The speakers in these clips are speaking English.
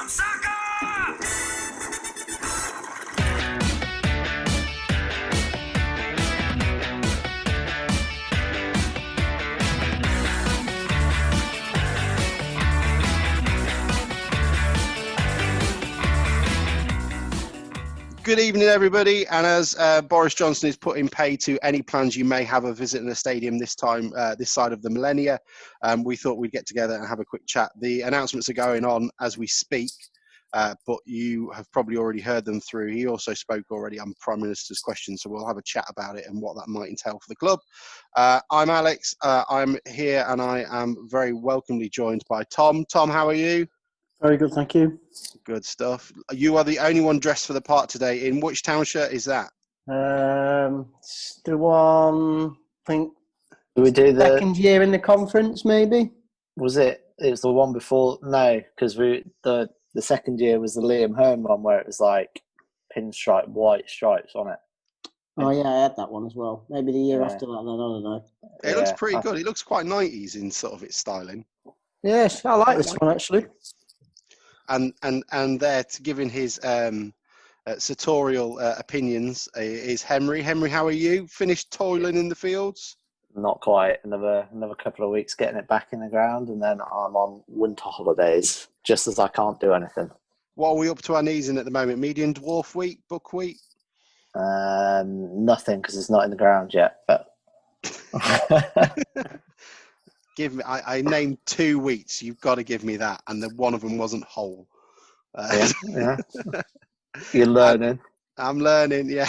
some soccer! Good evening, everybody. And as Boris Johnson is putting pay to any plans you may have of visiting the stadium this time, this side of the millennia, we thought we'd get together and have a quick chat. The announcements are going on as we speak, but you have probably already heard them through. He also spoke already on Prime Minister's question, so we'll have a chat about it and what that might entail for the club. I'm Alex. I'm here and I am very welcomely joined by Tom. Tom, how are you? Very good, thank you. Good stuff. You are the only one dressed for the part today. In which town shirt is that? It's the one, I think, Do we do the second year in the conference, maybe? Was it was the one before? No, because the second year was the Liam Hearn one where it was like pinstripe white stripes on it. Oh yeah, I had that one as well. Maybe the year Yeah. after that, then, I don't know. It looks pretty good. It looks quite 90s in sort of its styling. Yes, I like this one actually. And there to giving his sartorial opinions is Henry. Henry, how are you? Finished toiling in the fields? Not quite. Another couple of weeks getting it back in the ground, and then I'm on winter holidays. Just as I can't do anything. What are we up to our knees in at the moment? Medium dwarf wheat, buckwheat? Nothing because it's not in the ground yet. But Give me. I named 2 wheats. You've got to give me that, and then one of them wasn't whole. yeah. You're learning. I'm learning, yeah.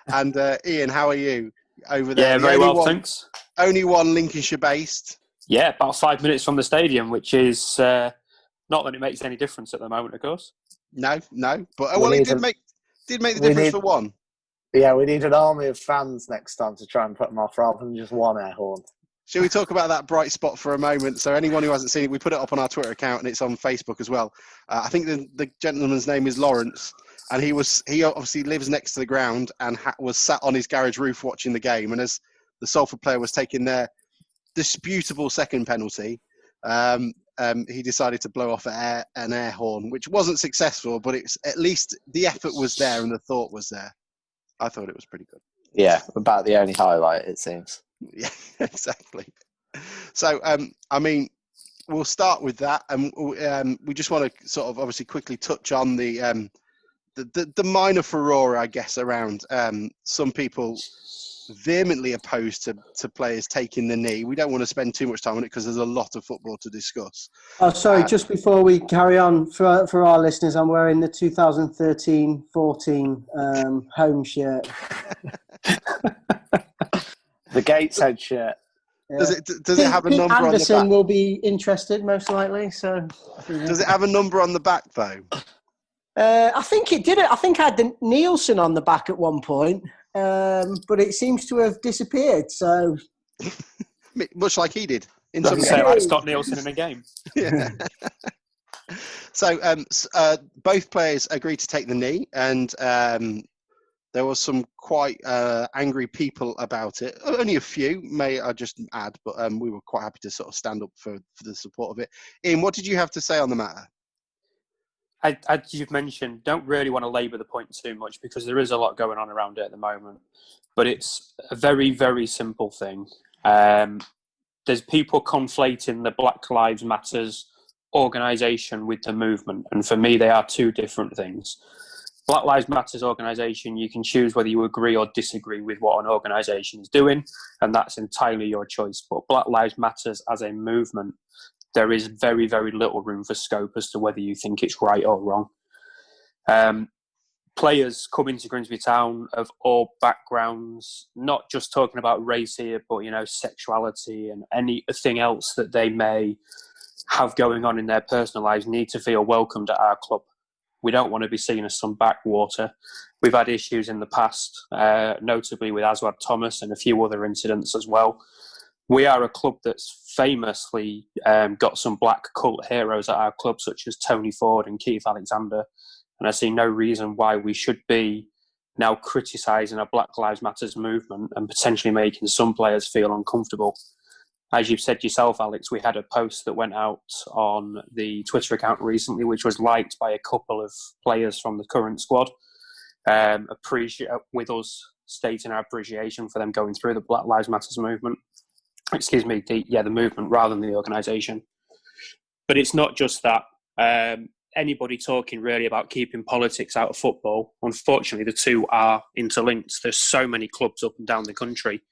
And Ian, how are you over there? Yeah, very well, thanks. Only one Lincolnshire based. Yeah, about 5 minutes from the stadium, which is not that it makes any difference at the moment, of course. No, but it did make the difference for one. Yeah, we need an army of fans next time to try and put them off rather than just one air horn. Shall we talk about that bright spot for a moment? So anyone who hasn't seen it, we put it up on our Twitter account and it's on Facebook as well. I think the gentleman's name is Lawrence, and he obviously lives next to the ground and was sat on his garage roof watching the game. And as the Salford player was taking their disputable second penalty, he decided to blow off an air horn, which wasn't successful, but it's at least the effort was there and the thought was there. I thought it was pretty good. Yeah, about the only highlight, it seems. Yeah, exactly. So, I mean, we'll start with that, and we just want to sort of obviously quickly touch on the minor furore, I guess, around some people vehemently opposed to players taking the knee. We don't want to spend too much time on it because there's a lot of football to discuss. Oh, sorry, just before we carry on, for our listeners, I'm wearing the 2013-14 home shirt. The Gateshead shirt. Yeah. Does it have a number on the Anderson back? will be interested, most likely. So, Does it have a number on the back, though? I think it did. I think I had the Nielsen on the back at one point, but it seems to have disappeared. So, much like he did in I some was games. say, like Scott Nielsen in a game. Yeah. So both players agreed to take the knee, and there was some quite angry people about it. Only a few, may I just add, but we were quite happy to sort of stand up for the support of it. Ian, what did you have to say on the matter? As you've mentioned, don't really want to labour the point too much because there is a lot going on around it at the moment. But it's a very, very simple thing. There's people conflating the Black Lives Matters organisation with the movement. And for me, they are two different things. Black Lives Matters organisation, you can choose whether you agree or disagree with what an organisation is doing, and that's entirely your choice. But Black Lives Matters as a movement, there is very, very little room for scope as to whether you think it's right or wrong. Players coming to Grimsby Town of all backgrounds, not just talking about race here, but, sexuality and anything else that they may have going on in their personal lives, need to feel welcomed at our club. We don't want to be seen as some backwater. We've had issues in the past, notably with Aswad Thomas and a few other incidents as well. We are a club that's famously got some black cult heroes at our club, such as Tony Ford and Keith Alexander. And I see no reason why we should be now criticising a Black Lives Matters movement and potentially making some players feel uncomfortable. as you've said yourself, Alex, we had a post that went out on the Twitter account recently, which was liked by a couple of players from the current squad, with us stating our appreciation for them going through the Black Lives Matter movement. Excuse me, the movement rather than the organisation. But it's not just that. Anybody talking really about keeping politics out of football, unfortunately, the two are interlinked. There's so many clubs up and down the country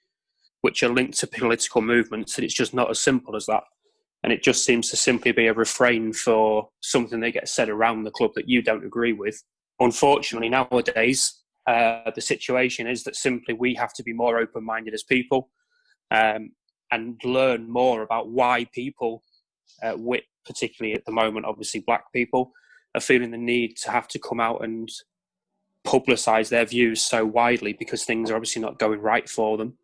which are linked to political movements that it's just not as simple as that. And it just seems to simply be a refrain for something that gets said around the club that you don't agree with. Unfortunately, nowadays, the situation is that simply we have to be more open-minded as people and learn more about why people, particularly at the moment, obviously black people, are feeling the need to have to come out and publicise their views so widely because things are obviously not going right for them.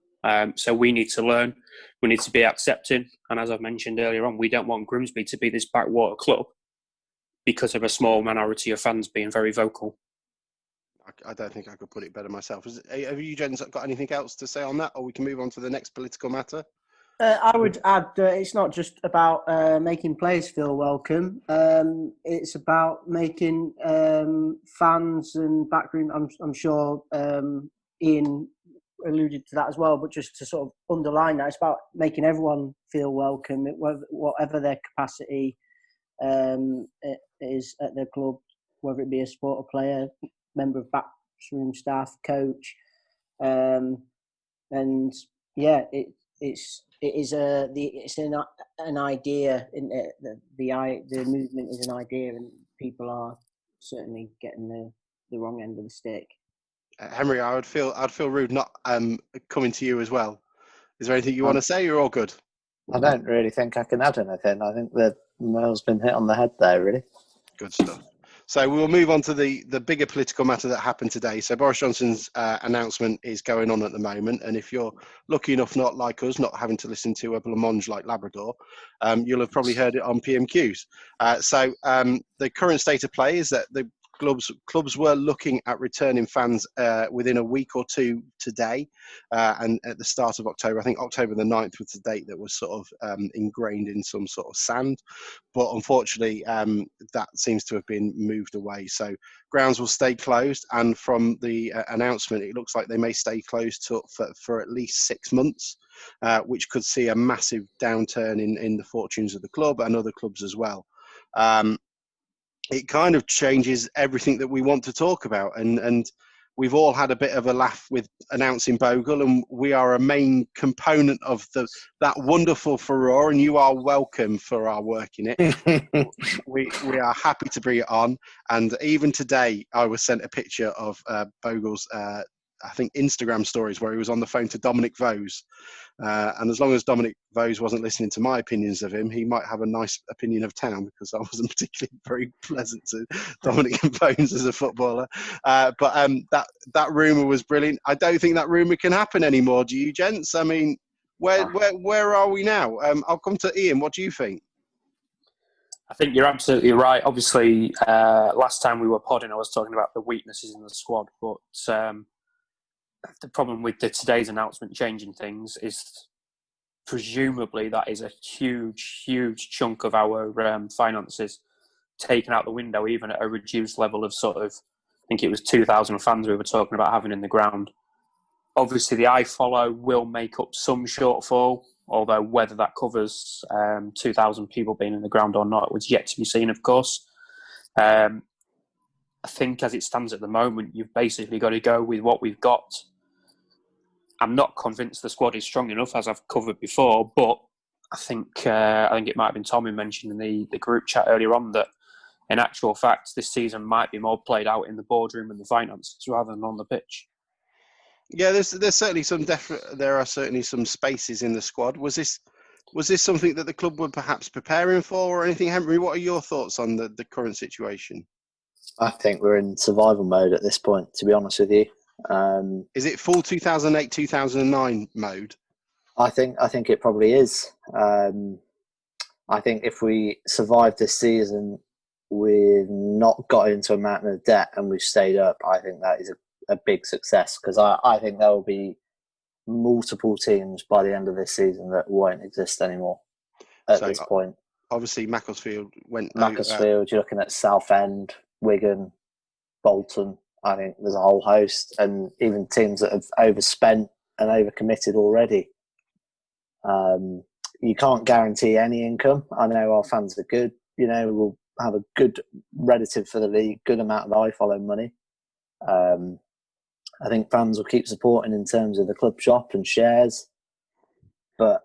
So we need to learn, we need to be accepting, and as I've mentioned earlier on, we don't want Grimsby to be this backwater club because of a small minority of fans being very vocal. I don't think I could put it better myself. Have you gents got anything else to say on that, or we can move on to the next political matter? I would add that it's not just about making players feel welcome. It's about making fans and backroom. I'm sure Ian alluded to that as well, but just to sort of underline that, it's about making everyone feel welcome, whatever their capacity is at their club, whether it be a supporter, player, member of backroom staff, coach, and yeah, it's an idea. The movement is an idea, and people are certainly getting the wrong end of the stick. Henry, I'd feel rude not coming to you as well. Is there anything you want to say? You're all good. I don't really think I can add anything. I think the nail's been hit on the head there, really. Good stuff. So we'll move on to the bigger political matter that happened today. So Boris Johnson's announcement is going on at the moment, and if you're lucky enough, not like us, not having to listen to a blancmange like Labrador, you'll have probably heard it on PMQs. So the current state of play is that the clubs were looking at returning fans within a week or two today, and at the start of October. I think October the 9th was the date that was sort of ingrained in some sort of sand, but unfortunately that seems to have been moved away. So grounds will stay closed, and from the announcement it looks like they may stay closed for at least 6 months, which could see a massive downturn in the fortunes of the club and other clubs as well. It kind of changes everything that we want to talk about. And we've all had a bit of a laugh with announcing Bogle, and we are a main component of that wonderful furore, and you are welcome for our work in it. we are happy to bring it on. And even today, I was sent a picture of Bogle's, I think, Instagram stories where he was on the phone to Dominic Vose. And as long as Dominic Vose wasn't listening to my opinions of him, he might have a nice opinion of Town, because I wasn't particularly very pleasant to Dominic Vose as a footballer. But that rumour was brilliant. I don't think that rumour can happen anymore. Do you, gents? I mean, where are we now? I'll come to Ian. What do you think? I think you're absolutely right. Obviously, last time we were podding, I was talking about the weaknesses in the squad, but the problem with today's announcement changing things is presumably that is a huge, huge chunk of our finances taken out the window, even at a reduced level of sort of, I think it was 2,000 fans we were talking about having in the ground. Obviously, the iFollow will make up some shortfall, although whether that covers 2,000 people being in the ground or not was yet to be seen, of course. I think as it stands at the moment, you've basically got to go with what we've got. I'm not convinced the squad is strong enough, as I've covered before, but I think it might have been Tom who mentioned in the group chat earlier on that in actual fact, this season might be more played out in the boardroom and the finances rather than on the pitch. Yeah, there's certainly there are certainly some spaces in the squad. Was this something that the club were perhaps preparing for or anything? Henry, what are your thoughts on the current situation? I think we're in survival mode at this point, to be honest with you. Is it full 2008-2009 mode? I think it probably is. I think if we survive this season, we've not got into a mountain of debt and we've stayed up, I think that is a big success, because I think there will be multiple teams by the end of this season that won't exist anymore at this point. Obviously, Macclesfield went... Macclesfield, you're looking at Southend, Wigan, Bolton. I think there's a whole host, and even teams that have overspent and overcommitted already. You can't guarantee any income. I know our fans are good. We'll have a good relative for the league, good amount of iFollow money. I think fans will keep supporting in terms of the club shop and shares. But,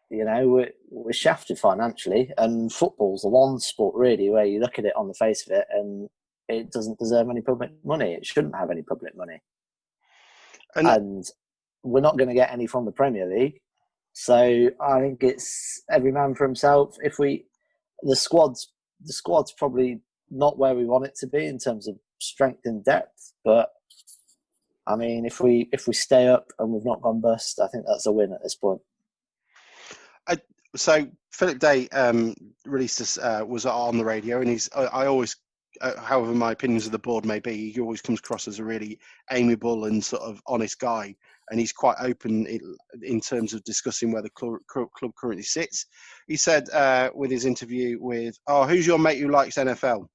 we're shafted financially, and football's the one sport really where you look at it on the face of it and it doesn't deserve any public money. It shouldn't have any public money. And we're not going to get any from the Premier League. So I think it's every man for himself. The squad's probably not where we want it to be in terms of strength and depth, but I mean, if we stay up and we've not gone bust, I think that's a win at this point. So Philip Day released this, was on the radio, and I always, however my opinions of the board may be, he always comes across as a really amiable and sort of honest guy, and he's quite open in terms of discussing where the club currently sits. He said with his interview with, who's your mate who likes NFL?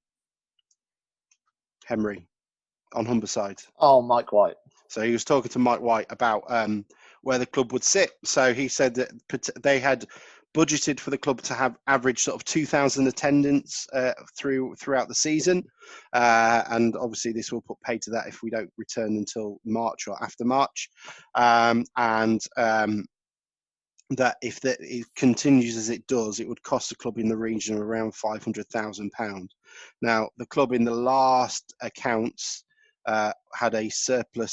Henry, on Humberside. Oh, Mike White. So he was talking to Mike White about where the club would sit. So he said that they had budgeted for the club to have average sort of 2,000 attendance throughout the season. And obviously this will put pay to that if we don't return until March or after March. That if it continues as it does, it would cost the club in the region of around £500,000. Now, the club in the last accounts had a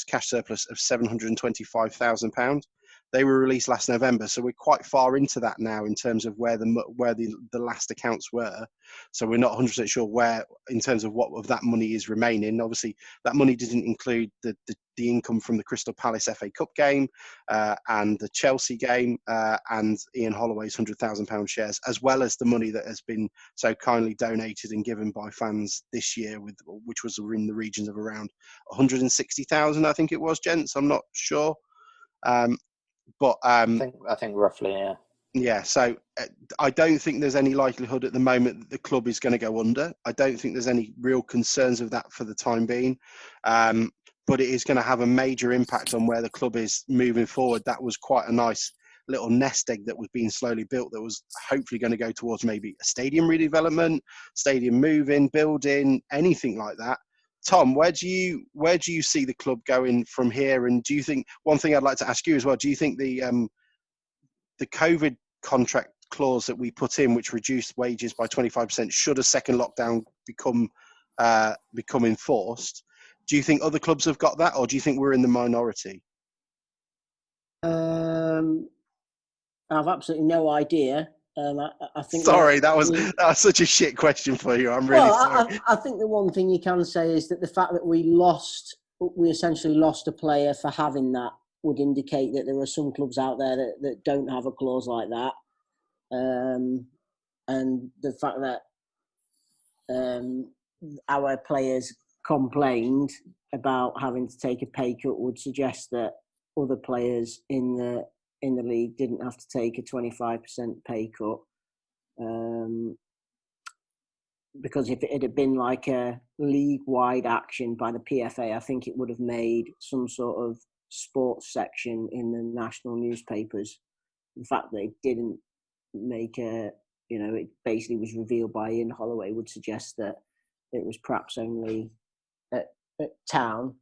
cash surplus of £725,000. They were released last November, so we're quite far into that now in terms of where the last accounts were. So we're not 100% sure where, in terms of what of that money is remaining. Obviously, that money didn't include the income from the Crystal Palace FA Cup game and the Chelsea game and Ian Holloway's £100,000 shares, as well as the money that has been so kindly donated and given by fans this year, which was in the regions of around 160,000, I think it was, gents. I'm not sure. But I think roughly, yeah. Yeah, so I don't think there's any likelihood at the moment that the club is going to go under. I don't think there's any real concerns of that for the time being. But it is going to have a major impact on where the club is moving forward. That was quite a nice little nest egg that was being slowly built that was hopefully going to go towards maybe a stadium redevelopment, stadium moving, building, anything like that. Tom, where do you see the club going from here? And do you think, one thing I'd like to ask you as well, do you think the COVID contract clause that we put in, which reduced wages by 25%, should a second lockdown become enforced, do you think other clubs have got that, or do you think we're in the minority? I've absolutely no idea. I think. Sorry, that was such a shit question for you. I'm really sorry. I think the one thing you can say is that the fact that we essentially lost a player for having that would indicate that there are some clubs out there that don't have a clause like that. And the fact that our players complained about having to take a pay cut would suggest that other players in the league didn't have to take a 25% pay cut. Because if it had been like a league-wide action by the PFA, I think it would have made some sort of sports section in the national newspapers. The fact that it didn't make it basically was revealed by Ian Holloway would suggest that it was perhaps only at town.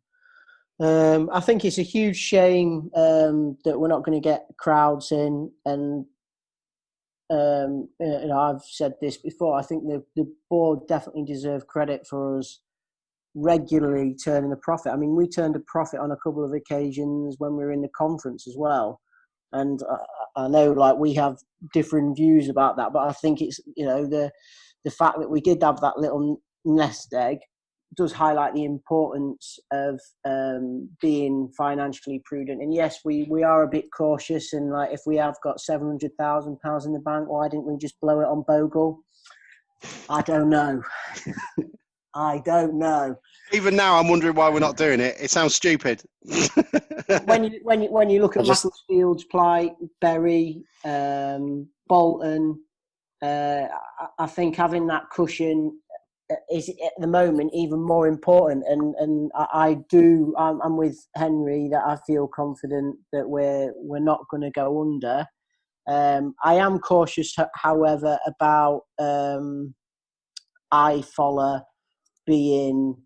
I think it's a huge shame that we're not going to get crowds in, and I've said this before. I think the board definitely deserve credit for us regularly turning a profit. I mean, we turned a profit on a couple of occasions when we were in the conference as well, and I know we have different views about that, but I think it's the fact that we did have that little nest egg does highlight the importance of being financially prudent. And yes, we are a bit cautious, and if we have got £700,000 in the bank, why didn't we just blow it on Bogle? I don't know. I don't know. Even now, I'm wondering why we're not doing it. It sounds stupid. when you look at Macclesfield's plight, Bury, Bolton, I think having that cushion is at the moment even more important. And I'm with Henry that I feel confident that we're not going to go under. I am cautious, however, about iFollow being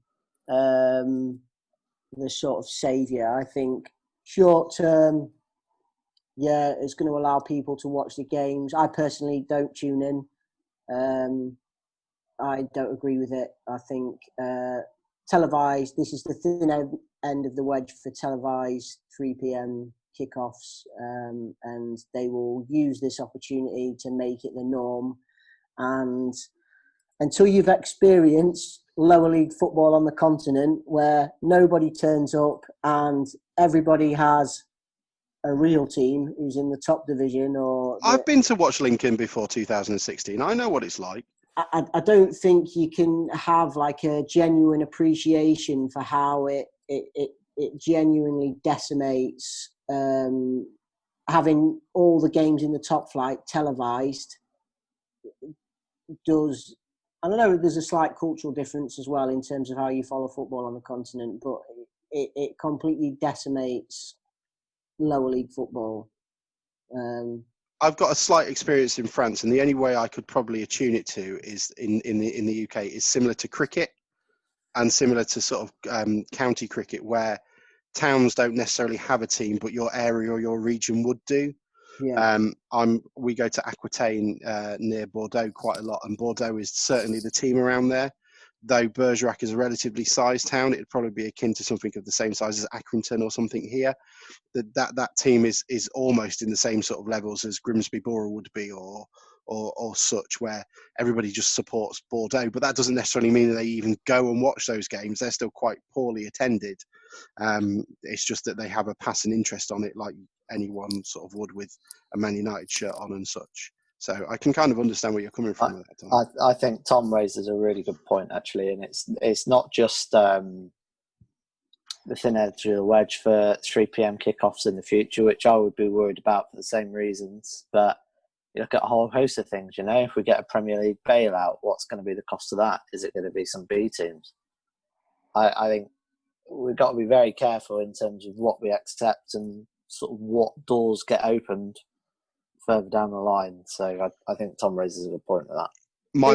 the sort of saviour. I think short term, it's going to allow people to watch the games. I personally don't tune in. I don't agree with it. I think televised, this is the thin end of the wedge for televised 3 p.m. kickoffs, and they will use this opportunity to make it the norm. And until you've experienced lower league football on the continent where nobody turns up and everybody has a real team who's in the top division, I've been to watch Lincoln before 2016. I know what it's like. I don't think you can have like a genuine appreciation for how it genuinely decimates having all the games in the top flight televised. I don't know, there's a slight cultural difference as well in terms of how you follow football on the continent, but it completely decimates lower league football. I've got a slight experience in France, and the only way I could probably attune it to is in the UK is similar to cricket and similar to sort of county cricket, where towns don't necessarily have a team, but your area or your region would do. Yeah. We go to Aquitaine near Bordeaux quite a lot, and Bordeaux is certainly the team around there. Though Bergerac is a relatively sized town, it'd probably be akin to something of the same size as Accrington or something here. That team is almost in the same sort of levels as Grimsby Borough would be, or such, where everybody just supports Bordeaux. But that doesn't necessarily mean that they even go and watch those games. They're still quite poorly attended. It's just that they have a passing interest on it, like anyone sort of would with a Man United shirt on and such. So I can kind of understand where you're coming from with that, Tom. I think Tom raises a really good point, actually, and it's not just the thin edge of the wedge for 3 p.m. kickoffs in the future, which I would be worried about for the same reasons. But you look at a whole host of things, you know, if we get a Premier League bailout, what's going to be the cost of that? Is it going to be some B teams? I think we've got to be very careful in terms of what we accept and sort of what doors get opened further down the line. So I think Tom raises a good point with that. My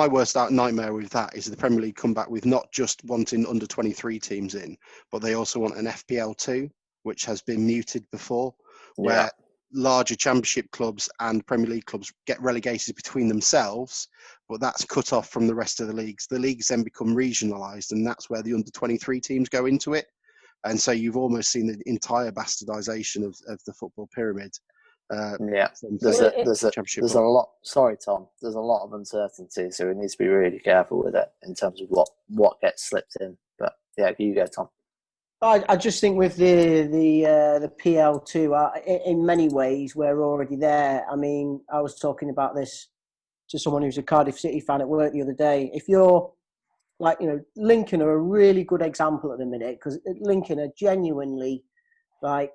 worst nightmare with that is the Premier League come back with not just wanting under 23 teams in, but they also want an FPL2, which has been muted before, where larger Championship clubs and Premier League clubs get relegated between themselves, but that's cut off from the rest of the leagues. The leagues then become regionalised, and that's where the under 23 teams go into it. And so you've almost seen the entire bastardisation of the football pyramid. There's a lot. Sorry, Tom. There's a lot of uncertainty, so we need to be really careful with it in terms of what gets slipped in. But yeah, you go, Tom. I just think with the PL2, in many ways we're already there. I mean, I was talking about this to someone who's a Cardiff City fan at work the other day. If you're like, you know, Lincoln are a really good example at the minute, because Lincoln are genuinely like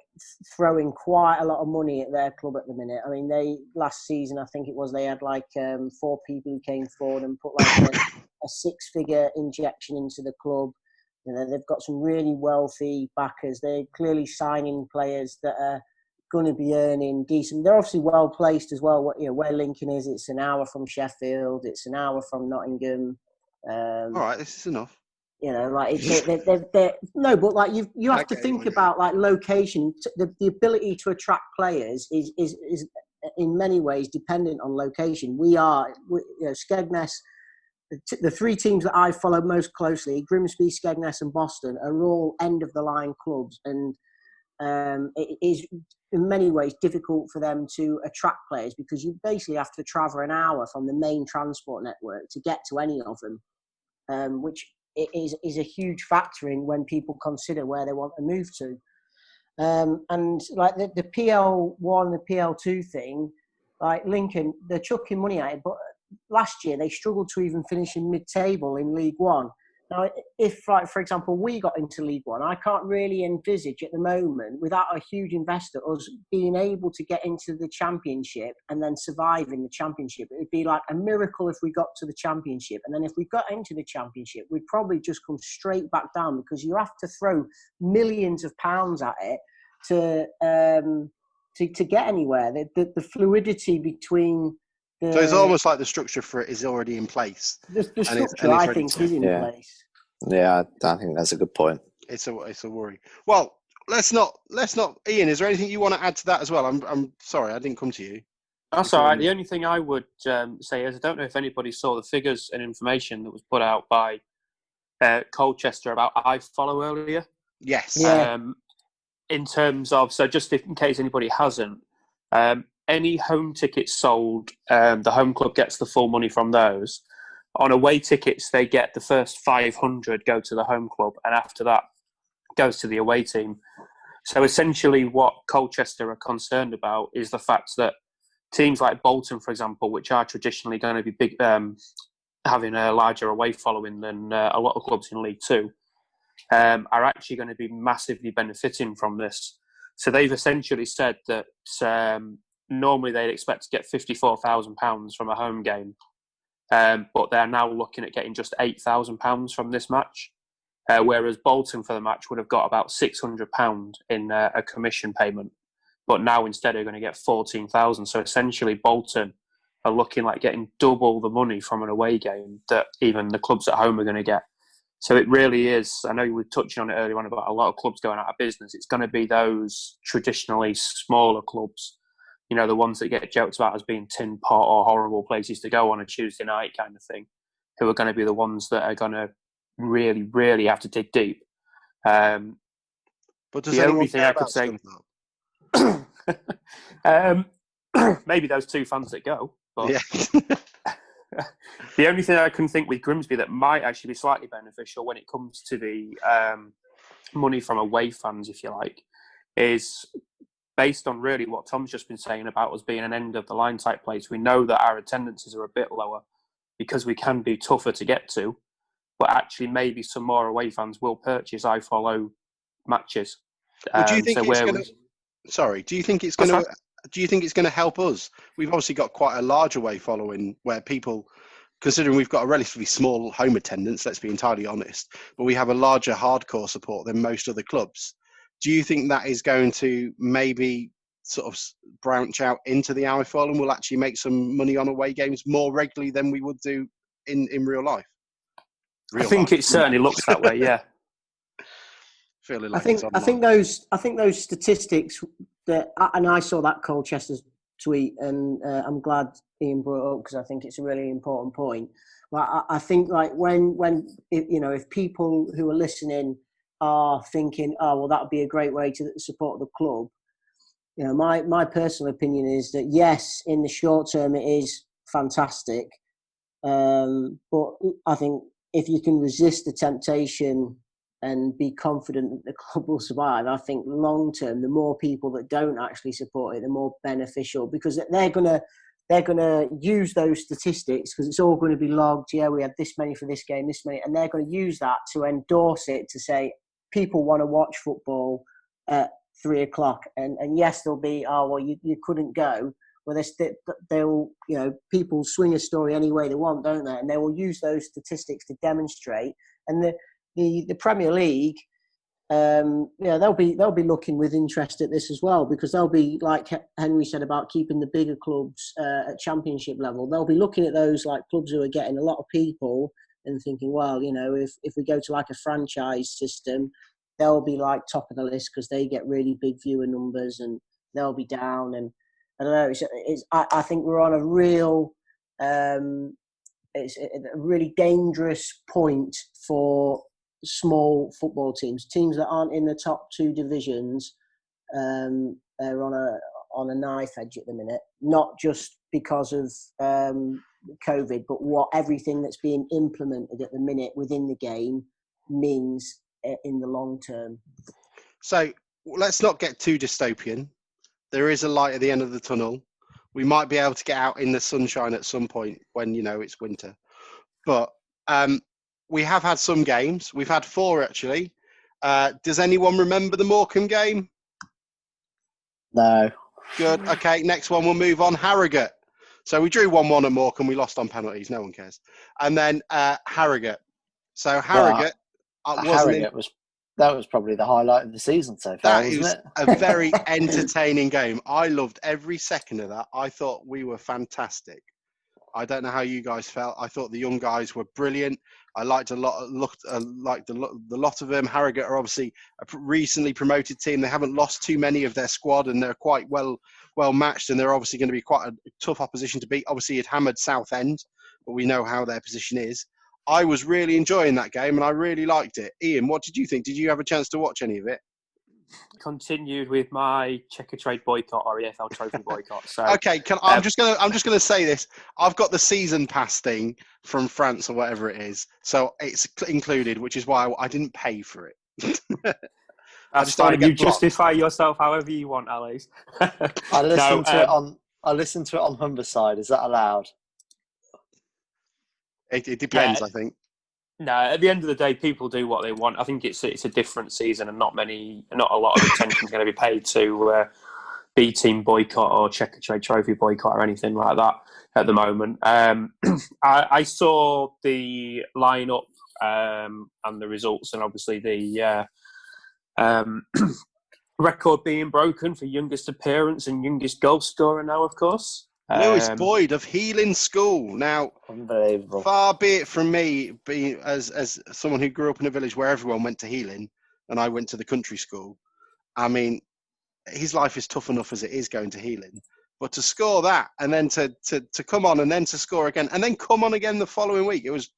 throwing quite a lot of money at their club at the minute. I mean, last season, I think it was, they had like 4 people who came forward and put like a 6-figure injection into the club. You know, they've got some really wealthy backers. They're clearly signing players that are going to be earning decent. They're obviously well placed as well. You know, where Lincoln is, it's an hour from Sheffield, it's an hour from Nottingham. All right, this is enough. You know, like they're no, but like you have to think about like location. The ability to attract players is in many ways dependent on location. Skegness. The 3 teams that I follow most closely, Grimsby, Skegness and Boston, are all end-of-the-line clubs. And it is in many ways difficult for them to attract players, because you basically have to travel an hour from the main transport network to get to any of them, which is a huge factor in when people consider where they want to move to. And like the PL1, the PL2 thing, like Lincoln, they're chucking money at it, but last year they struggled to even finish in mid-table in League One. Now, if, like, for example, we got into League One, I can't really envisage at the moment, without a huge investor, us being able to get into the Championship and then survive in the Championship. It would be like a miracle if we got to the Championship. And then if we got into the Championship, we'd probably just come straight back down, because you have to throw millions of pounds at it to get anywhere. The fluidity between the... So it's almost like the structure for it is already in place. The structure, it's I ready think, to- is in place. Yeah, I think that's a good point. It's a worry. Well, let's not. Ian, is there anything you want to add to that as well? I'm sorry, I didn't come to you. That's all right. The only thing I would say is I don't know if anybody saw the figures and information that was put out by Colchester about iFollow earlier. Yes. Yeah. In terms of, so just in case anybody hasn't, any home tickets sold, the home club gets the full money from those. On away tickets, they get the first 500 go to the home club, and after that goes to the away team. So essentially what Colchester are concerned about is the fact that teams like Bolton, for example, which are traditionally going to be big, having a larger away following than a lot of clubs in League Two, are actually going to be massively benefiting from this. So they've essentially said that normally they'd expect to get £54,000 from a home game, but they're now looking at getting just £8,000 from this match, whereas Bolton for the match would have got about £600 in a commission payment, but now instead they're going to get £14,000. So essentially Bolton are looking like getting double the money from an away game that even the clubs at home are going to get. So it really is, I know you were touching on it earlier on about a lot of clubs going out of business. It's going to be those traditionally smaller clubs, you know, the ones that get joked about as being tin pot or horrible places to go on a Tuesday night kind of thing, who are going to be the ones that are going to really, really have to dig deep. But does the only thing I about could say, maybe those two fans that go, but yeah. the only thing I can think with Grimsby that might actually be slightly beneficial when it comes to the money from away fans, if you like, is based on really what Tom's just been saying about us being an end of the line type place. We know that our attendances are a bit lower because we can be tougher to get to, but actually maybe some more away fans will purchase iFollow matches. Well, do you think it's going to? Sorry, do you think it's going to? Do you think it's going to help us? We've obviously got quite a large away following where people, considering we've got a relatively small home attendance, let's be entirely honest, but we have a larger hardcore support than most other clubs. Do you think that is going to maybe sort of branch out into the iFollow and we'll actually make some money on away games more regularly than we would do in real life? I think it certainly looks that way, yeah. Feeling like I think those statistics that, and I saw that Colchester's tweet, and I'm glad Ian brought it up because I think it's a really important point. But I think like when if people who are listening are thinking, oh well, that would be a great way to support the club. You know, my personal opinion is that yes, in the short term it is fantastic, but I think if you can resist the temptation and be confident that the club will survive, I think long term, the more people that don't actually support it, the more beneficial, because they're gonna use those statistics because it's all going to be logged. Yeah, we had this many for this game, this many, and they're going to use that to endorse it to say people want to watch football at 3:00. And yes, there'll be you couldn't go. Well, they'll people swing a story any way they want, don't they? And they will use those statistics to demonstrate. And the Premier League, they'll be looking with interest at this as well, because they'll be, like Henry said about keeping the bigger clubs at Championship level. They'll be looking at those like clubs who are getting a lot of people and thinking, well, if we go to like a franchise system, they'll be like top of the list because they get really big viewer numbers, and they'll be down. And I don't know. I think we're on a real. It's a really dangerous point for small football teams that aren't in the top two divisions. They're on a knife edge at the minute, not just because of COVID, but what everything that's being implemented at the minute within the game means in the long term. So let's not get too dystopian. There is a light at the end of the tunnel. We might be able to get out in the sunshine at some point when it's winter. But we have had some games. We've had 4 actually. Does anyone remember the Morecambe game? No. Good. Okay, next one we'll move on. Harrogate. So we drew 1-1 at Morecambe. We lost on penalties. No one cares. And then Harrogate. So Harrogate Harrogate was probably the highlight of the season so far, wasn't it? A very entertaining game. I loved every second of that. I thought we were fantastic. I don't know how you guys felt. I thought the young guys were brilliant. I liked a lot. Liked the lot of them. Harrogate are obviously a recently promoted team. They haven't lost too many of their squad, and they're quite well matched. And they're obviously going to be quite a tough opposition to beat. Obviously, it hammered Southend, but we know how their position is. I was really enjoying that game, and I really liked it. Ian, what did you think? Did you have a chance to watch any of it? Continued with my Checker Trade boycott or EFL Trophy boycott. So okay, I'm just gonna say this. I've got the season pass thing from France or whatever it is, so it's included, which is why I didn't pay for it. That's fine. You justify yourself however you want, Alex. I listened to it on Humberside. Is that allowed? It depends, I think. No, at the end of the day, people do what they want. I think it's a different season, and not a lot of attention is going to be paid to B team boycott or Checker Trade Trophy boycott or anything like that at the moment. I saw the lineup and the results, and obviously the record being broken for youngest appearance and youngest goal scorer now, of course. Lewis Boyd of Healing School. Now, unbelievable. Far be it from me, being as someone who grew up in a village where everyone went to Healing, and I went to the country school. I mean, his life is tough enough as it is going to Healing, but to score that and then to come on and then to score again and then come on again the following week, it was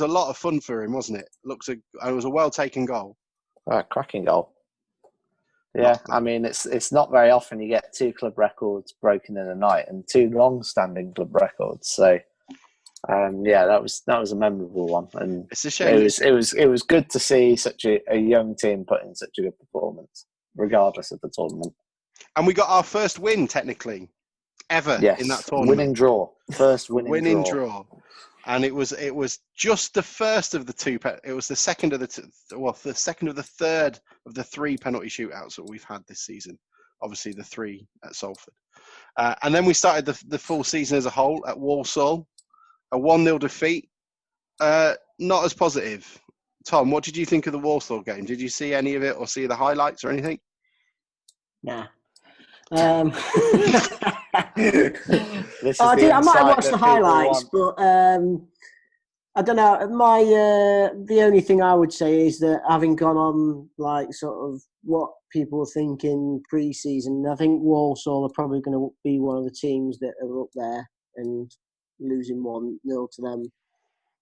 a lot of fun for him, wasn't it? It was a well taken goal. Cracking goal. Yeah, I mean, it's not very often you get 2 club records broken in a night and 2 long-standing club records. So, that was a memorable one, and it's a shame. It was good to see such a young team put in such a good performance, regardless of the tournament. And we got our first win, technically, ever in that tournament. Winning draw, first winning draw. And it was just the first of the 2. It was the second of the second of the third of the 3 penalty shootouts that we've had this season. Obviously, the 3 at Salford, and then we started the full season as a whole at Walsall, a 1-0 defeat. Not as positive. Tom, what did you think of the Walsall game? Did you see any of it or see the highlights or anything? Nah. I might have watched the highlights, but I don't know. The only thing I would say is that having gone on like sort of what people were thinking pre-season, I think Walsall are probably going to be one of the teams that are up there, and losing 1-0 to them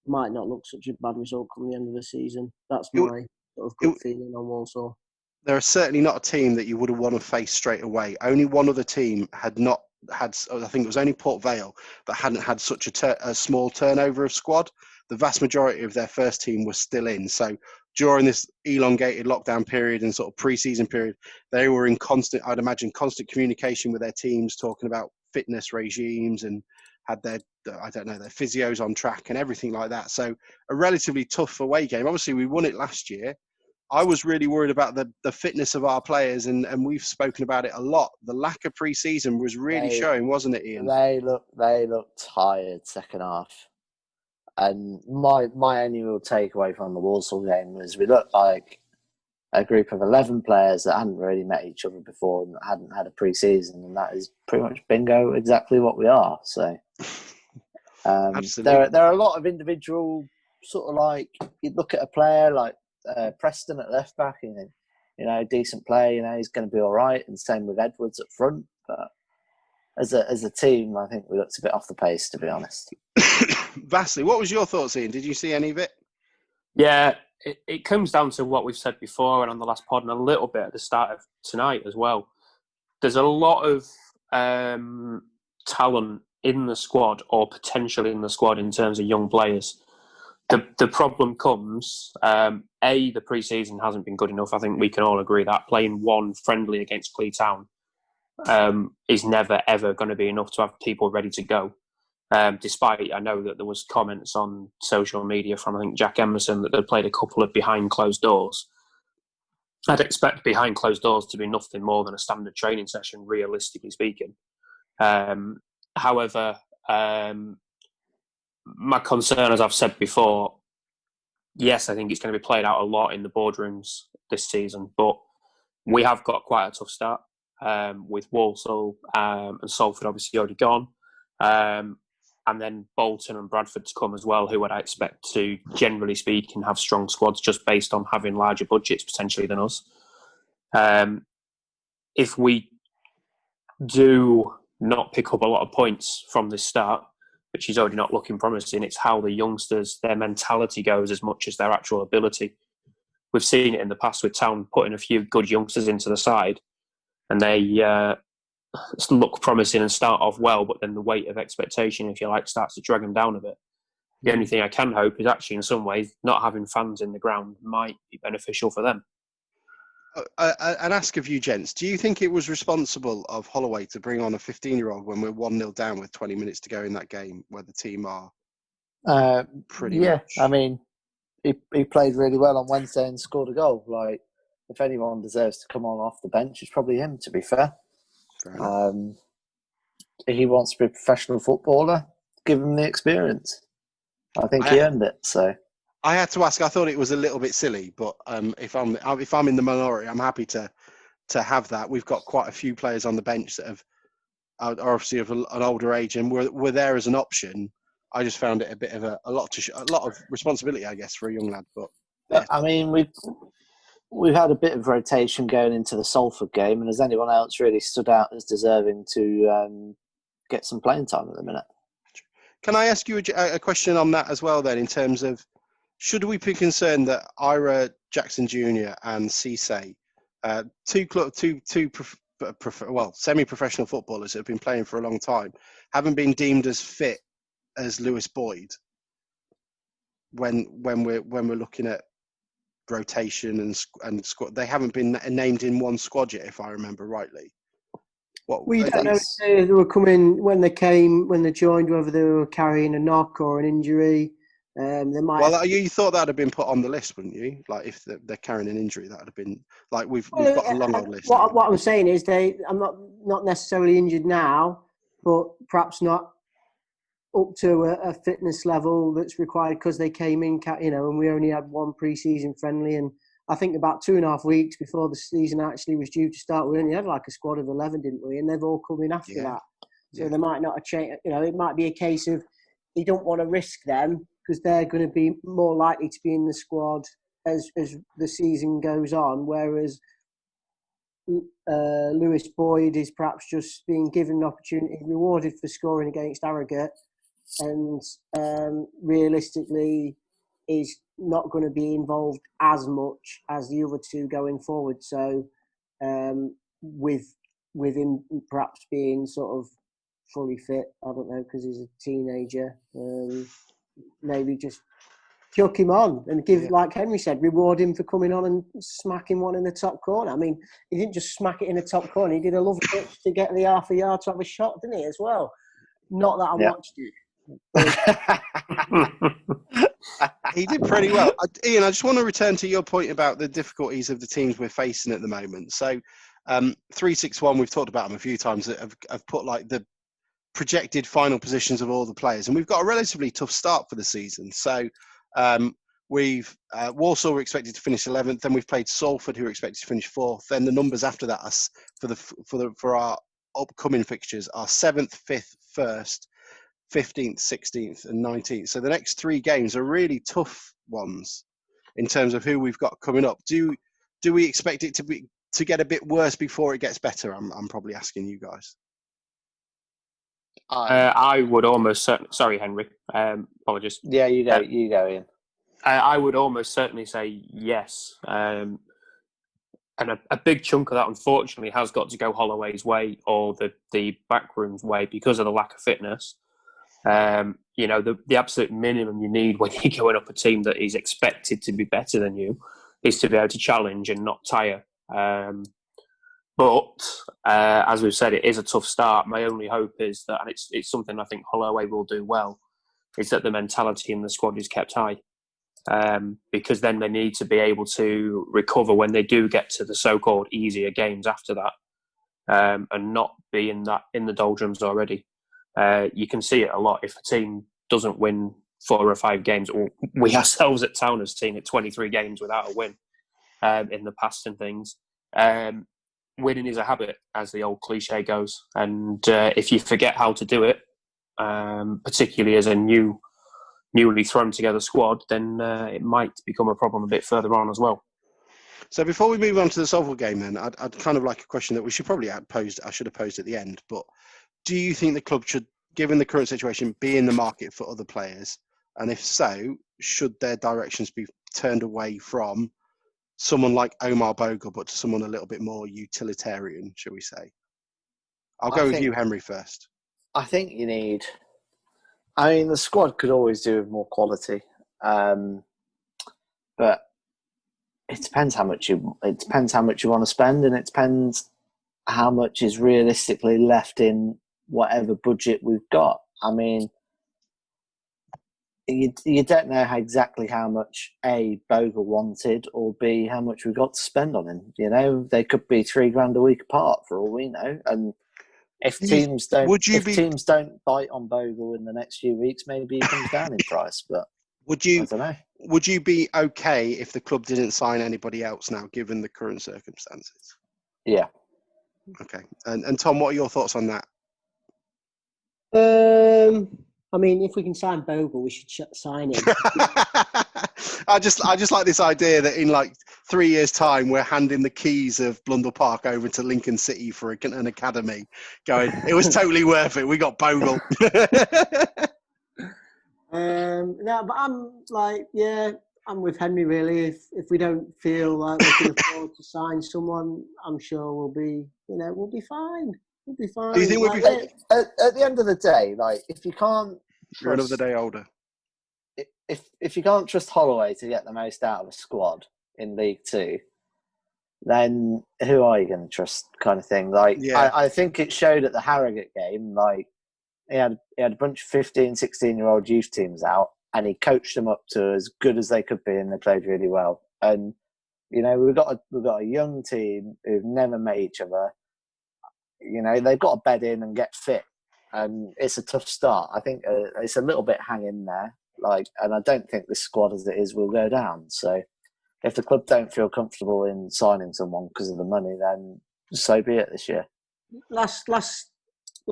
might not look such a bad result come the end of the season. That's my sort of good feeling on Walsall. They're certainly not a team that you would have want to face straight away. Only one other team had not had, I think it was only Port Vale, that hadn't had such a small turnover of squad. The vast majority of their first team was still in. So during this elongated lockdown period and sort of pre-season period, they were in constant communication with their teams, talking about fitness regimes and had their physios on track and everything like that. So a relatively tough away game. Obviously, we won it last year. I was really worried about the fitness of our players, and we've spoken about it a lot. The lack of pre-season was really showing, wasn't it, Ian? They looked tired second half. And my only real takeaway from the Walsall game was we looked like a group of 11 players that hadn't really met each other before and hadn't had a pre-season, and that is pretty much bingo exactly what we are. So there are a lot of individual sort of like, you look at a player like Preston at left back, and decent player, he's going to be all right, and same with Edwards at front. But as a team, I think we looked a bit off the pace, to be honest. Vastly, what was your thoughts, Ian? Did you see any of it? Yeah, it comes down to what we've said before and on the last pod, and a little bit at the start of tonight as well. There's a lot of talent in the squad, or potential in the squad, in terms of young players. The problem comes, the pre-season hasn't been good enough. I think we can all agree that playing one friendly against Clee Town is never, ever going to be enough to have people ready to go. Despite I know that there was comments on social media from I think Jack Emerson that they played a couple of behind closed doors. I'd expect behind closed doors to be nothing more than a standard training session, realistically speaking. However, my concern, as I've said before, yes, I think it's going to be played out a lot in the boardrooms this season, but we have got quite a tough start with Walsall and Salford obviously already gone. And then Bolton and Bradford to come as well, who I expect to, generally speaking, have strong squads just based on having larger budgets potentially than us. If we do not pick up a lot of points from this start, which is already not looking promising, it's how the youngsters, their mentality goes as much as their actual ability. We've seen it in the past with Town putting a few good youngsters into the side and they look promising and start off well, but then the weight of expectation, if you like, starts to drag them down a bit. The only thing I can hope is actually in some ways not having fans in the ground might be beneficial for them. An ask of you gents, do you think it was responsible of Holloway to bring on a 15-year-old when we're 1-0 down with 20 minutes to go in that game where the team are pretty much... I mean, he played really well on Wednesday and scored a goal. Like, if anyone deserves to come on off the bench, it's probably him, to be fair. He wants to be a professional footballer, give him the experience. I think he earned it. So I had to ask. I thought it was a little bit silly, but if I'm in the minority, I'm happy to have that. We've got quite a few players on the bench that are obviously of an older age and were there as an option. I just found it a bit of a lot of responsibility, I guess, for a young lad. But yeah. I mean, we've had a bit of rotation going into the Salford game, and has anyone else really stood out as deserving to get some playing time at the minute? Can I ask you a question on that as well then, in terms of, should we be concerned that Ira Jackson Jr. and Cisse, semi-professional footballers that have been playing for a long time, haven't been deemed as fit as Lewis Boyd when we're looking at rotation and squad? They haven't been named in one squad yet, if I remember rightly. We don't know if they were coming when they joined, whether they were carrying a knock or an injury. They might. Well, you thought that'd have been put on the list, wouldn't you? Like, if they're carrying an injury, that would have been like we've got a long old list. What I'm saying is, I'm not necessarily injured now, but perhaps not up to a fitness level that's required because they came in, and we only had one pre-season friendly, and I think about 2.5 weeks before the season actually was due to start, we only had like a squad of 11, didn't we? And they've all come in after that. So they might not have changed. It might be a case of you don't want to risk them because they're going to be more likely to be in the squad as the season goes on. Whereas Lewis Boyd is perhaps just being given an opportunity, rewarded for scoring against Harrogate, and realistically is not going to be involved as much as the other two going forward. So with him perhaps being sort of fully fit, I don't know, because he's a teenager, maybe just chuck him on and give, like Henry said, reward him for coming on and smacking one in the top corner. I mean, he didn't just smack it in the top corner, he did a lovely pitch to get the half a yard to have a shot, didn't he, as well? Not that I watched it. He did pretty well. Ian, I just want to return to your point about the difficulties of the teams we're facing at the moment. So 361, we've talked about them a few times, that have put like the projected final positions of all the players, and we've got a relatively tough start for the season. So we've Walsall were expected to finish 11th, then we've played Salford, who are expected to finish 4th. Then the numbers after that for our upcoming fixtures are 7th, 5th, 1st, 15th, 16th and 19th. So the next 3 games are really tough ones in terms of who we've got coming up. Do we expect it to get a bit worse before it gets better? I'm probably asking you guys. I would almost certainly... Sorry, Henry. Apologies. Yeah, you go, Ian. I would almost certainly say yes. And a big chunk of that, unfortunately, has got to go Holloway's way or the backroom's way because of the lack of fitness. The absolute minimum you need when you're going up a team that is expected to be better than you is to be able to challenge and not tire. But as we've said, it is a tough start. My only hope is that, and it's something I think Holloway will do well, is that the mentality in the squad is kept high. Because then they need to be able to recover when they do get to the so-called easier games after that, and not be in the doldrums already. You can see it a lot if a team doesn't win 4 or 5 games. Or we ourselves at Town have seen it 23 games without a win in the past and things. Winning is a habit, as the old cliche goes, and if you forget how to do it, particularly as a newly thrown together squad, then it might become a problem a bit further on as well. So before we move on to the Salford game, then I'd kind of like a question that we should probably have posed. I should have posed at the end, but do you think the club should, given the current situation, be in the market for other players? And if so, should their directions be turned away from someone like Omar Bogle, but to someone a little bit more utilitarian, shall we say? I'll go with you, Henry, first. I think you need. I mean, the squad could always do with more quality, but it depends how much you. It depends how much you want to spend, and it depends how much is realistically left in whatever budget we've got. I mean, you don't know exactly how much A, Bogle wanted, or B, how much we got to spend on him. You know, they could be $3,000 a week apart for all we know, and. If teams don't bite on Bogle in the next few weeks, maybe he comes down in price. But I don't know. Would you be okay if the club didn't sign anybody else now, given the current circumstances? Yeah. Okay. And Tom, what are your thoughts on that? I mean, if we can sign Bogle, we should sign him. I just like this idea that in like 3 years' time, we're handing the keys of Blundell Park over to Lincoln City for an academy. Going, it was totally worth it. We got Bogle. No, but I'm like, yeah, I'm with Henry really. If we don't feel like we can afford to sign someone, I'm sure we'll be fine. We'll be fine. Do you think we'll be fine? At the end of the day, like if you can't, you're another day older. If you can't trust Holloway to get the most out of a squad in League Two, then who are you going to trust? Kind of thing. Like I think it showed at the Harrogate game. Like he had a bunch of 15, 16-year-old youth teams out, and he coached them up to as good as they could be, and they played really well. And you know we've got a young team who've never met each other. You know they've got to bed in and get fit, and it's a tough start. I think it's a little bit hanging there. And I don't think this squad as it is will go down. So if the club don't feel comfortable in signing someone because of the money, then so be it this year. Last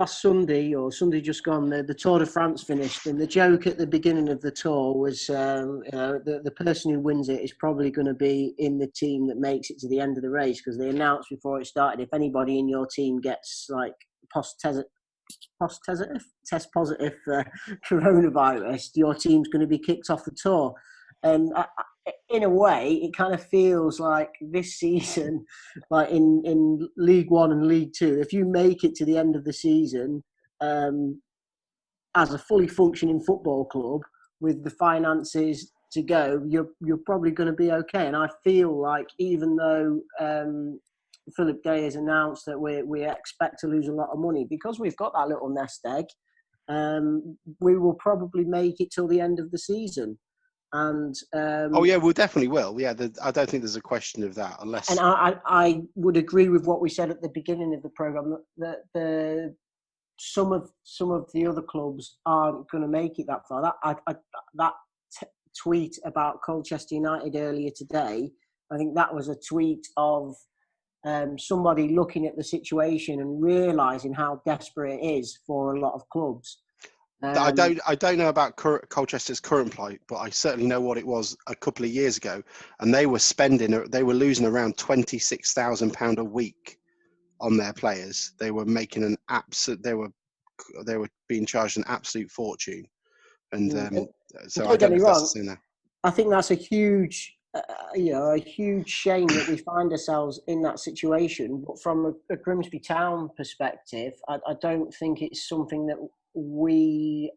Sunday or Sunday just gone, the Tour de France finished, and the joke at the beginning of the tour was, the person who wins it is probably going to be in the team that makes it to the end of the race, because they announced before it started, if anybody in your team gets like test positive for coronavirus, your team's going to be kicked off the tour. And in a way, it kind of feels like this season, like in League One and League Two, if you make it to the end of the season as a fully functioning football club with the finances to go, you're probably going to be okay. And I feel like even though Philip Day has announced that we expect to lose a lot of money, because we've got that little nest egg, we will probably make it till the end of the season. And we definitely will. Yeah, I don't think there's a question of that, unless. And I would agree with what we said at the beginning of the program, that some of the other clubs aren't going to make it that far. That tweet about Colchester United earlier today, I think that was a tweet of somebody looking at the situation and realising how desperate it is for a lot of clubs. I don't know about Colchester's current plight, but I certainly know what it was a couple of years ago, and they were losing around £26,000 a week on their players. They were making they were being charged an absolute fortune, and so I don't know if that's the same now. I think that's a huge. A huge shame that we find ourselves in that situation. But from a Grimsby Town perspective, I don't think it's something that we,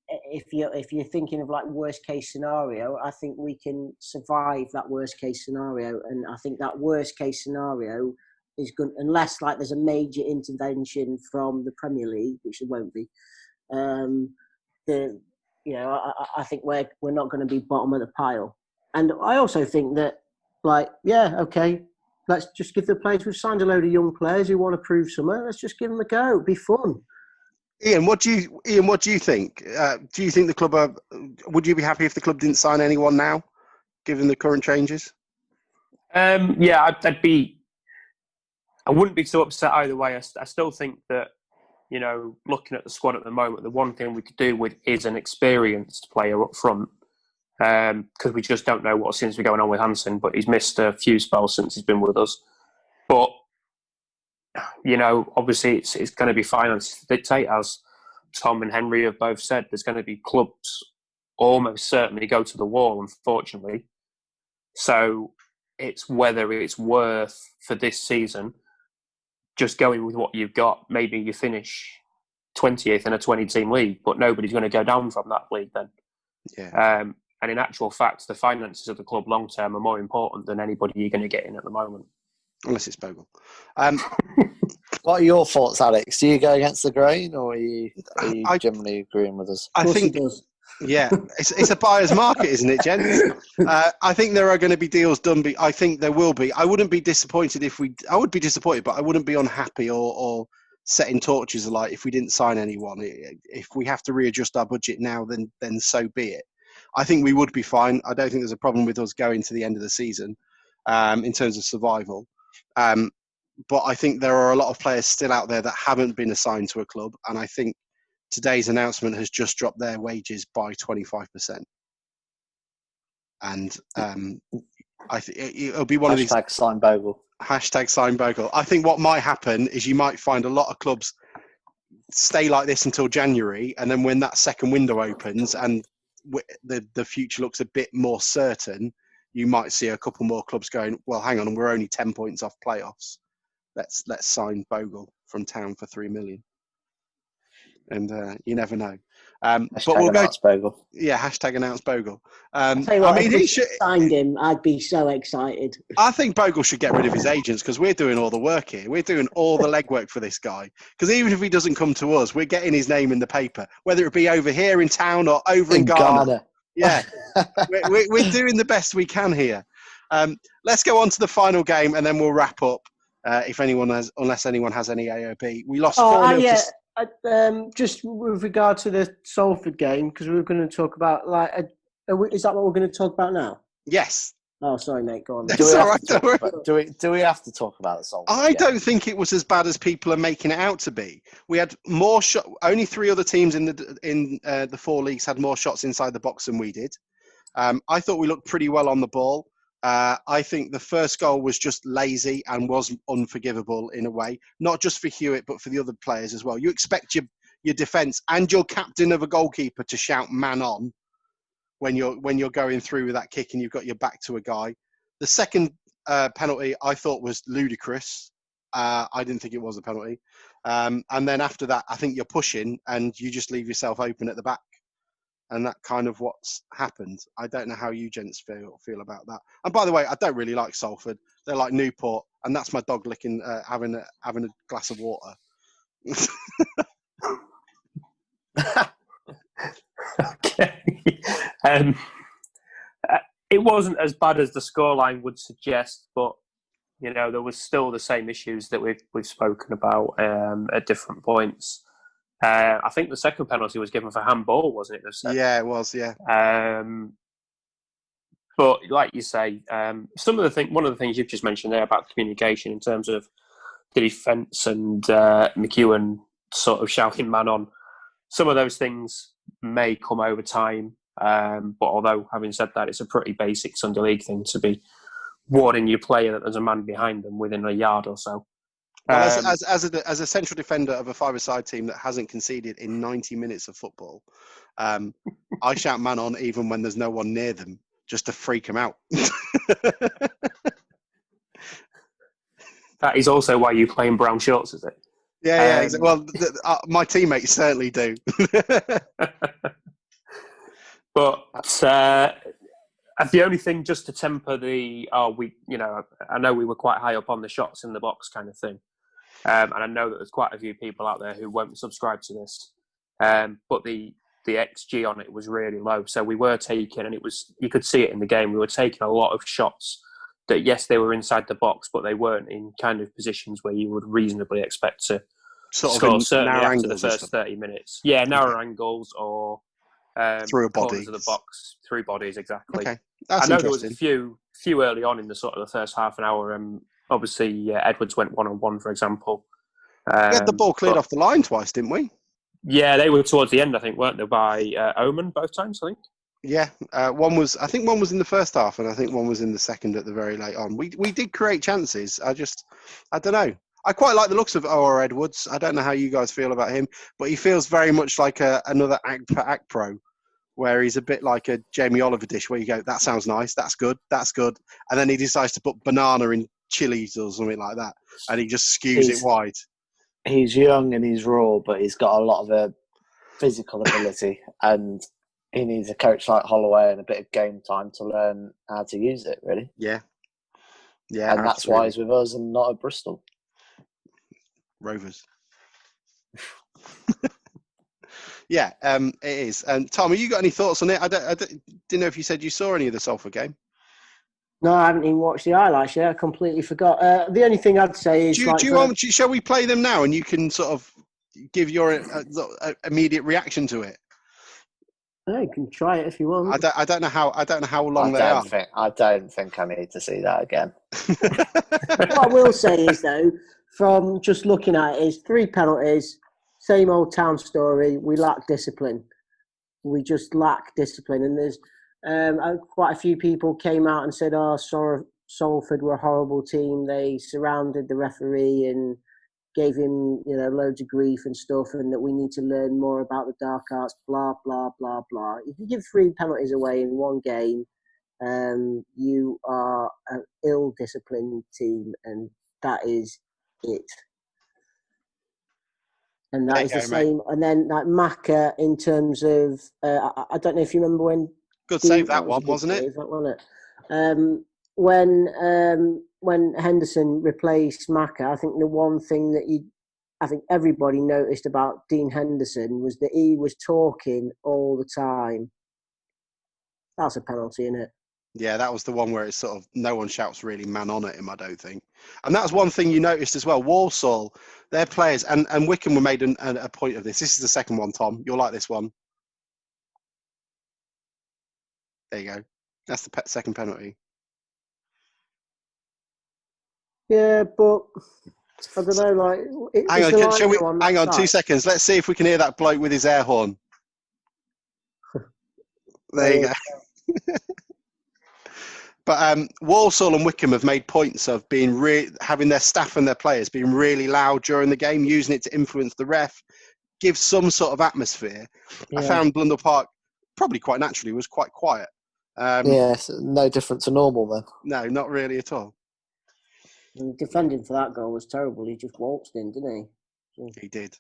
if you're thinking of like worst case scenario, I think we can survive that worst case scenario, and I think that worst case scenario is good unless like there's a major intervention from the Premier League, which there won't be. I think we're not going to be bottom of the pile, and I also think that let's just give the players. We've signed a load of young players who want to prove something. Let's just give them a go. It'd be fun. Ian, what do you think? Do you think the club would you be happy if the club didn't sign anyone now, given the current changes? Yeah, I wouldn't be so upset either way. I still think that, looking at the squad at the moment, the one thing we could do with is an experienced player up front, because we just don't know what seems to be going on with Hansen, but he's missed a few spells since he's been with us. But, obviously it's going to be finances to dictate, as Tom and Henry have both said. There's going to be clubs almost certainly go to the wall, unfortunately. So it's whether it's worth, for this season, just going with what you've got. Maybe you finish 20th in a 20-team league, but nobody's going to go down from that league then. Yeah. And in actual fact, the finances of the club long-term are more important than anybody you're going to get in at the moment. Unless it's Bogle. What are your thoughts, Alex? Do you go against the grain, or are you generally agreeing with us? I think, yeah, it's a buyer's market, isn't it, gents? I think there are going to be deals done. I think there will be. I wouldn't be disappointed I would be disappointed, but I wouldn't be unhappy or setting torches alight if we didn't sign anyone. If we have to readjust our budget now, then so be it. I think we would be fine. I don't think there's a problem with us going to the end of the season in terms of survival. But I think there are a lot of players still out there that haven't been assigned to a club, and I think today's announcement has just dropped their wages by 25%. And I think it'll be one of these. Sign Bogle. Sign Bogle. I think what might happen is you might find a lot of clubs stay like this until January, and then when that second window opens and the future looks a bit more certain, you might see a couple more clubs going, well, hang on, we're only 10 points off playoffs. Let's sign Bogle from town for $3 million. And you never know. But we'll go. Bogle. Yeah, #announce Bogle. If we signed him, I'd be so excited. I think Bogle should get rid of his agents, because we're doing all the work here. We're doing all the legwork for this guy. Because even if he doesn't come to us, we're getting his name in the paper, whether it be over here in town or over in Ghana. Yeah, we're doing the best we can here. Let's go on to the final game, and then we'll wrap up. Unless anyone has any AOB. We lost 4-0. Just with regard to the Salford game, because we were going to talk about is that what we're going to talk about now? Yes. Oh, sorry, mate. Go on. Do we have to talk about the Salford? I don't think it was as bad as people are making it out to be. We had more shot. Only 3 other teams in the 4 leagues had more shots inside the box than we did. I thought we looked pretty well on the ball. I think the first goal was just lazy and was unforgivable in a way, not just for Hewitt, but for the other players as well. You expect your defence and your captain of a goalkeeper to shout "man on" when you're going through with that kick and you've got your back to a guy. The second penalty I thought was ludicrous. I didn't think it was a penalty. And then after that, I think you're pushing and you just leave yourself open at the back. And that kind of what's happened. I don't know how you gents feel about that. And by the way, I don't really like Salford. They're like Newport, and that's my dog licking, having a glass of water. Okay. It wasn't as bad as the scoreline would suggest, but there was still the same issues that we've spoken about at different points. I think the second penalty was given for handball, wasn't it? Yeah, it was. Yeah. But like you say, one of the things you've just mentioned there about communication in terms of the defence and McEwen sort of shouting "man on," some of those things may come over time. But although having said that, it's a pretty basic Sunday League thing to be warning your player that there's a man behind them within a yard or so. Well, as a central defender of a 5-a-side team that hasn't conceded in 90 minutes of football, I shout "man on" even when there's no one near them, just to freak them out. That is also why you play in brown shorts, is it? Yeah. Exactly. Well, my teammates certainly do. But the only thing, just to temper the, I know we were quite high up on the shots in the box kind of thing. And I know that there's quite a few people out there who won't subscribe to this. But the XG on it was really low. So we were taking, and you could see it in the game, we were taking a lot of shots that, yes, they were inside the box, but they weren't in kind of positions where you would reasonably expect to score, certainly after the first 30 minutes. Yeah, narrow angles or through a corners body of the box, through bodies, exactly. Okay, that's I know interesting. there was a few early on in the sort of the first half an hour. Obviously, Edwards went 1-on-1, for example. We had the ball cleared off the line twice, didn't we? Yeah, they were towards the end, I think, weren't they, by Omen both times, I think? Yeah, one was in the first half, and I think one was in the second at the very late on. We did create chances. I don't know. I quite like the looks of O.R. Edwards. I don't know how you guys feel about him, but he feels very much like another act pro, where he's a bit like a Jamie Oliver dish, where you go, that sounds nice, that's good, and then he decides to put banana in chilies or something like that, and he just skews it wide. He's young and he's raw, but he's got a lot of physical ability, and he needs a coach like Holloway and a bit of game time to learn how to use it, really. Yeah, and absolutely. That's why he's with us and not at Bristol. Rovers. Yeah, it is. And Tom, have you got any thoughts on it? I didn't know if you said you saw any of the Salford game. No, I haven't even watched the highlights yet. I completely forgot. The only thing I'd say is... Shall we play them now and you can sort of give your immediate reaction to it? No, you can try it if you want. I don't know how long they are. I don't think I need to see that again. What I will say is, though, from just looking at it, is 3 penalties, same old town story. We lack discipline. We just lack discipline. And there's quite a few people came out and said, Salford were a horrible team. They surrounded the referee and gave him, loads of grief and stuff, and that we need to learn more about the dark arts, blah, blah, blah, blah. If you give 3 penalties away in one game, you are an ill-disciplined team, and that is it. And that is the same. Mate. And then, like Macca, in terms of, I don't know if you remember when... Good save, that one, wasn't it? That wasn't it? When Henderson replaced Macca, I think the one thing that I think everybody noticed about Dean Henderson was that he was talking all the time. That's a penalty, isn't it? Yeah, that was the one where it's sort of no one shouts really man on at him, I don't think. And that's one thing you noticed as well. Walsall, their players, and Wickham were made a point of this. This is the second one, Tom. You'll like this one. There you go. That's the second penalty. Yeah, but I don't know. Like, hang on 2 seconds. Let's see if we can hear that bloke with his air horn. There you go. But Walsall and Wickham have made points of being having their staff and their players being really loud during the game, using it to influence the ref, give some sort of atmosphere. Yeah. I found Blundell Park probably quite naturally was quite quiet. Yes, no different to normal then. No, not really at all. And defending for that goal was terrible. He just waltzed in, didn't he? He did.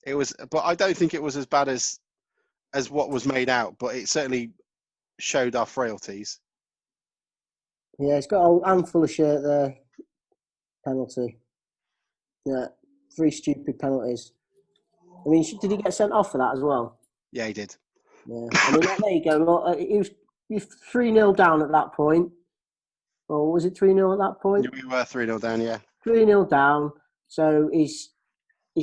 It was, but I don't think it was as bad as what was made out. But it certainly showed our frailties. Yeah, it's got a handful of shirt there. Penalty. Yeah, 3 stupid penalties. I mean, did he get sent off for that as well? Yeah, he did. Yeah, I mean, there you go. Look, he was 3-0 down at that point. Or was it 3-0 at that point? We were 3-0 down, yeah. 3-0 down. So he's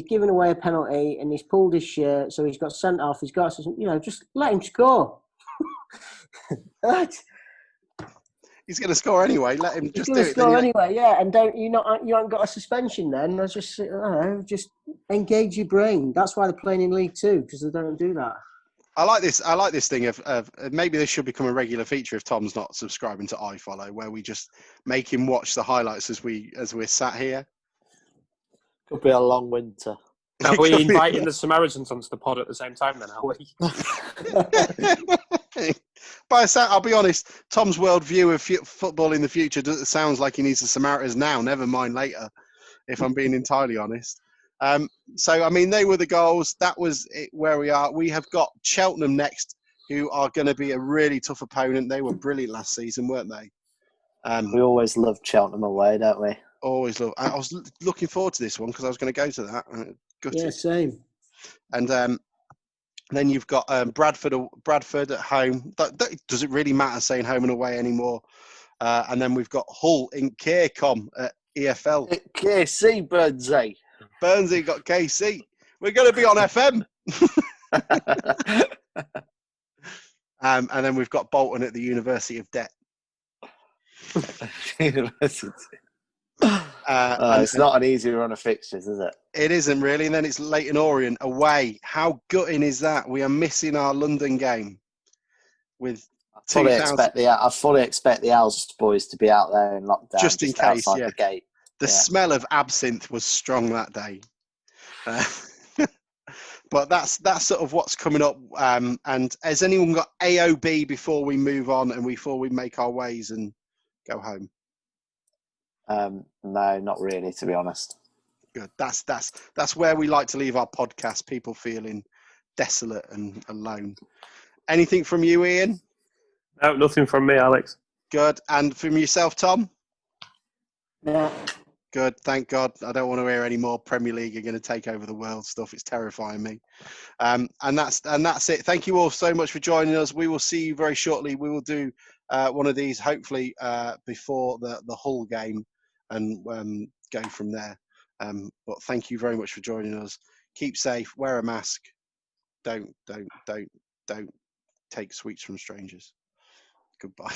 given away a penalty and he's pulled his shirt. So he's got sent off. He's got, just let him score. He's going to score anyway. Let him just do it. He's going to score anyway, yeah. And you haven't got a suspension then. Just engage your brain. That's why they're playing in League Two, because they don't do that. I like this thing of maybe this should become a regular feature if Tom's not subscribing to iFollow, where we just make him watch the highlights as we're sat here. Could be a long winter. Are we inviting the Samaritans onto the pod at the same time then, are we? I'll be honest, Tom's worldview of football in the future sounds like he needs the Samaritans now, never mind later, if I'm being entirely honest. So, I mean, they were the goals. That was it, where we are. We have got Cheltenham next, who are going to be a really tough opponent. They were brilliant last season, weren't they? We always love Cheltenham away, don't we? Always love. I was looking forward to this one because I was going to go to that. Yeah, same. And then you've got Bradford at home. Does it really matter saying home and away anymore? And then we've got Hull in Morecambe at EFL. KC, Burnsy. Burnsy got KC. We're going to be on FM. And then we've got Bolton at the University of Debt. University. It's not an easy run of fixtures, is it? It isn't really. And then it's Leyton Orient away. How gutting is that? We are missing our London game. With I fully expect the Owls boys to be out there in lockdown, just in case. outside the gate. The smell of absinthe was strong that day. But that's sort of what's coming up. And has anyone got AOB before we move on and before we make our ways and go home? No, not really, to be honest. Good. That's where we like to leave our podcast. People feeling desolate and alone. Anything from you, Ian? No, nothing from me, Alex. Good. And from yourself, Tom? Yeah. Good, thank God. I don't want to hear any more Premier League are going to take over the world stuff. It's terrifying me. And that's it. Thank you all so much for joining us. We will see you very shortly. We will do one of these hopefully before the Hull game and go from there. But thank you very much for joining us. Keep safe. Wear a mask. Don't take sweets from strangers. Goodbye.